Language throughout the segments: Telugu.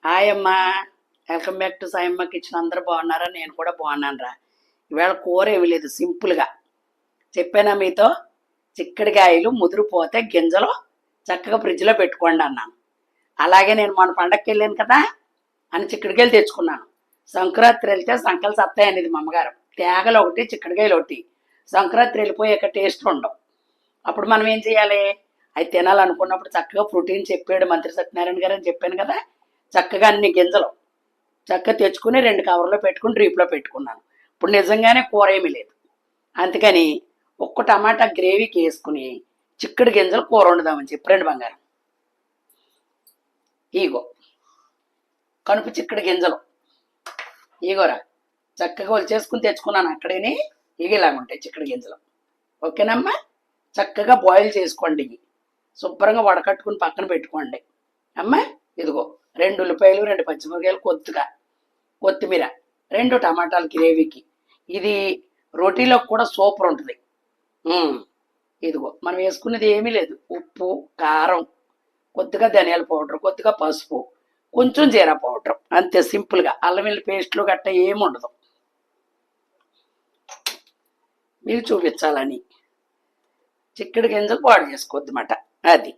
హాయ్ అమ్మా, welcome back to Sayamma kitchen. అందరూ బాగున్నారా? నేను కూడా బాగున్నాను రా. ఇవాళ కూర ఏమి లేదు, సింపుల్గా చెప్పానా మీతో. చిక్కడికాయలు ముదిరిపోతే గింజలు చక్కగా ఫ్రిడ్జ్లో పెట్టుకోండి అన్నాను. అలాగే నేను మన పండగకి వెళ్ళాను కదా అని చిక్కడికాయలు తెచ్చుకున్నాను. సంక్రాంతి వెళ్తే సంకలు సత్తాయి అనేది మా అమ్మగారు. తేగలు ఒకటి, చిక్కడికాయలు ఒకటి. సంక్రాంతి వెళ్ళిపోయాక టేస్ట్ ఉండవు. అప్పుడు మనం ఏం చేయాలి? అవి తినాలనుకున్నప్పుడు చక్కగా ప్రోటీన్ చెప్పాడు మంత్రి సత్యనారాయణ గారు అని చెప్పాను కదా. చక్కగా అన్ని గింజలు చక్కగా తెచ్చుకుని 2 కవర్లో పెట్టుకుని డ్రీప్లో పెట్టుకున్నాను. ఇప్పుడు నిజంగానే కూర ఏమీ లేదు, అందుకని ఒక్క టమాటా గ్రేవీకి వేసుకుని చిక్కడి గింజలు కూర వండుదామని చెప్పి 2 బంగారం ఈగో కనుపు చిక్కడి గింజలు ఈగోరా చక్కగా వచ్చేసుకుని తెచ్చుకున్నాను. అక్కడేనే ఇలాగ ఉంటాయి చిక్కడి గింజలు. ఓకేనమ్మా, చక్కగా బాయిల్ చేసుకోండి. ఇవి శుభ్రంగా వడకట్టుకుని పక్కన పెట్టుకోండి అమ్మా. ఇదిగో 2 ఉల్లిపాయలు, 2 పచ్చిమిరకాయలు, కొద్దిగా కొత్తిమీర, 2 టమాటాలు గ్రేవీకి. ఇది రోటీలోకి కూడా సూపర్ ఉంటుంది. ఇదిగో మనం వేసుకునేది ఏమీ లేదు. ఉప్పు, కారం, కొద్దిగా ధనియాల పౌడర్, కొద్దిగా పసుపు, కొంచెం జీరా పౌడర్, అంతే సింపుల్గా. అల్లం వెల్లుల్లి పేస్ట్లు గట్ట ఏమి ఉండదు. మీకు చూపించాలని చిక్కడి గింజలు పాడు చేసుకోవద్దన్నమాట. అది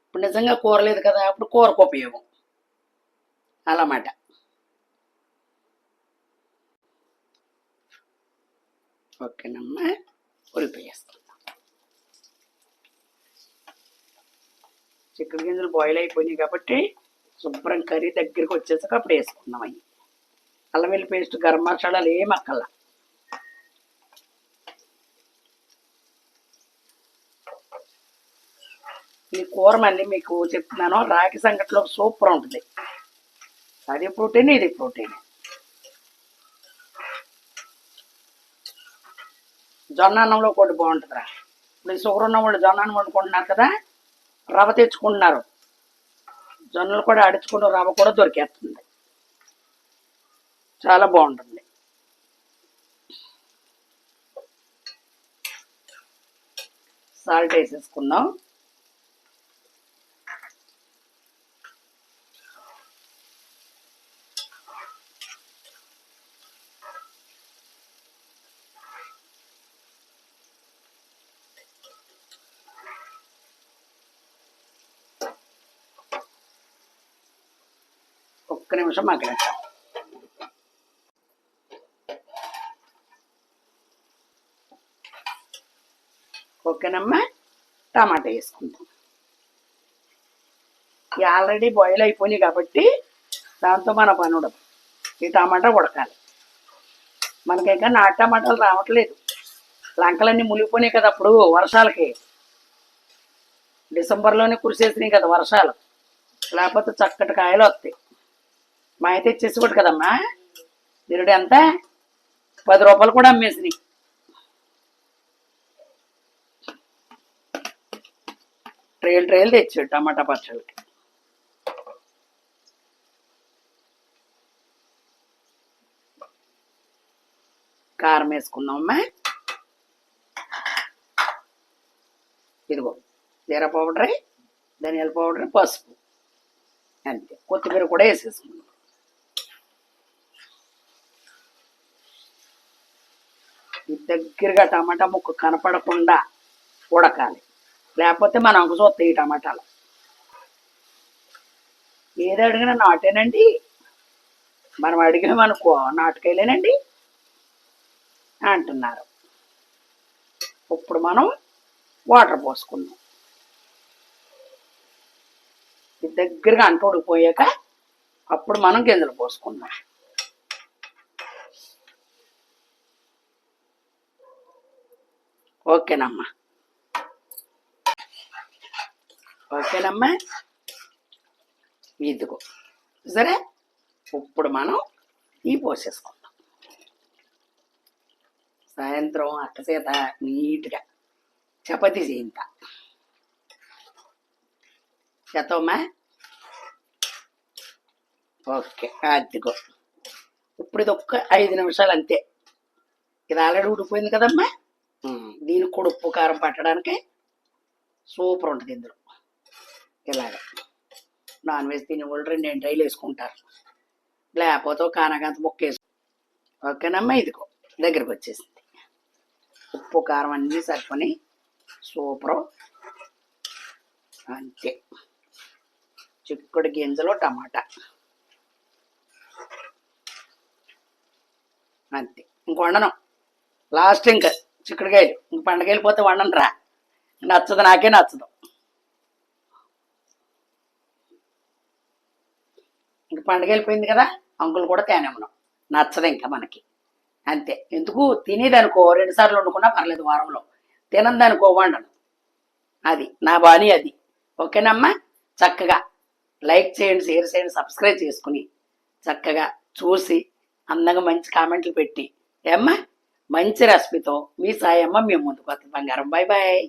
ఇప్పుడు నిజంగా కూర లేదు కదా, అప్పుడు కూరకు ఉపయోగం అలామాట. ఓకేనమ్మా, ఉల్లిపోయేస్తాం. చిక్కడి గింజలు బాయిల్ అయిపోయినాయి కాబట్టి శుభ్రం కర్రీ దగ్గరికి వచ్చేసాక అప్పుడు వేసుకున్నాం. అవి అల్లం వెల్లుల్లి పేస్ట్, గరం మసాలాలు ఏం అక్కల్లా. ఈ కూర మళ్ళీ మీకు చెప్తున్నాను, రాగి సంగట్లో సూపర్ ఉంటుంది. అది ప్రోటీన్, ఇది ప్రోటీన్. జొన్న అన్నంలో కూడా బాగుంటుందిరా. ఇప్పుడు షుగర్ ఉన్న వాళ్ళు జొన్న అన్నం వండుకుంటున్నారు కదా, రవ్వ తెచ్చుకుంటున్నారు. జొన్నలు కూడా అడుచుకుంటూ రవ్వ కూడా దొరికేస్తుంది, చాలా బాగుంటుంది. సాల్ట్ వేసేసుకుందాం. ఒక్క నిమిషం మగ్గనిద్దాం. ఓకేనమ్మా, టమాటా వేసుకుంటాం. ఇవి ఆల్రెడీ బాయిల్ అయిపోయినాయి కాబట్టి దాంతో మన పని ఉండదు. ఈ టమాటా ఉడకాలి. మనకి ఇంకా నాటు టమాటాలు రావట్లేదు. లంకలన్నీ మునిగిపోయినాయి కదా అప్పుడు వర్షాలకి. డిసెంబర్లోనే కురిసేసినాయి కదా వర్షాలు, లేకపోతే చక్కటి కాయలు వస్తాయి. మా అయితే ఇచ్చేసుకోడు కదమ్మా. నిరుడు ఎంత 10 రూపాయలు కూడా అమ్మేసినాయి. ట్రేలు తెచ్చాడు టమాటా పచ్చళ్ళకి. కారం వేసుకుందామమ్మా. ఇదిగో జీరా పౌడర్, ధనియాల పౌడర్, పసుపు, అంతే. కొత్తిమీర కూడా వేసేసుకుందాం. దగ్గరగా టమాటా ముక్క కనపడకుండా ఉడకాలి, లేకపోతే మన అంకు చూస్తాయి ఈ టమాటాలు. ఏది అడిగినా నాటేనండి, మనం అడిగినామనుకో నాటుకాయలేనండి అంటున్నారు. ఇప్పుడు మనం వాటర్ పోసుకుందాం. దగ్గరగా అంటు ఉడికిపోయాక అప్పుడు మనం గింజలు పోసుకుందాం. ఓకేనమ్మా, ఓకేనమ్మా. ఇదిగో సరే, ఇప్పుడు మనం ఈ పోసేసుకుందాం. సాయంత్రం అక్కసేత నీట్గా చపాతీ చేయింత చేతమ్మా. ఓకే, అదిగో ఇప్పుడు ఇది ఒక్క 5 నిమిషాలు అంతే. ఇది ఆల్రెడీ ఉడిపోయింది కదమ్మా. దీనికి కూడా ఉప్పు కారం పట్టడానికి సూపర్ ఉంటుంది ఇందులో. ఇలాగ నాన్ వెజ్ తినే వాళ్ళు 2 రైలు వేసుకుంటారు, లేకపోతే ఒక కానగంత ముక్క వేసుకుంటారు. ఓకేనమ్మా, ఇదిగో దగ్గరికి వచ్చేసింది. ఉప్పు కారం అన్నీ సరిపోయి సూపరు. అంతే, చిక్కుడు గింజలు టమాటా అంతే. ఇంక వండను, లాస్ట్ ఇంకా చిక్కుడుకాయలు. ఇంక పండగ వెళ్ళిపోతే వండను రా, నచ్చదు, నాకే నచ్చదు. ఇంక పండగ వెళ్ళిపోయింది కదా, అంకులు కూడా తేనేమను, నచ్చదు ఇంకా మనకి. అంతే, ఎందుకు తినేదనుకో 2 సార్లు వండుకున్నా పర్లేదు వారంలో, తినందనుకో వండను. అది నా బాణి అది. ఓకేనమ్మా, చక్కగా లైక్ చేయండి, షేర్ చేయండి, సబ్స్క్రైబ్ చేసుకుని చక్కగా చూసి అందంగా మంచి కామెంట్లు పెట్టి ఏమ్మా మంచి రెసిపీతో మీ సాయమ్మ మేము ముందుకు వస్తుంది బంగారం. Bye bye.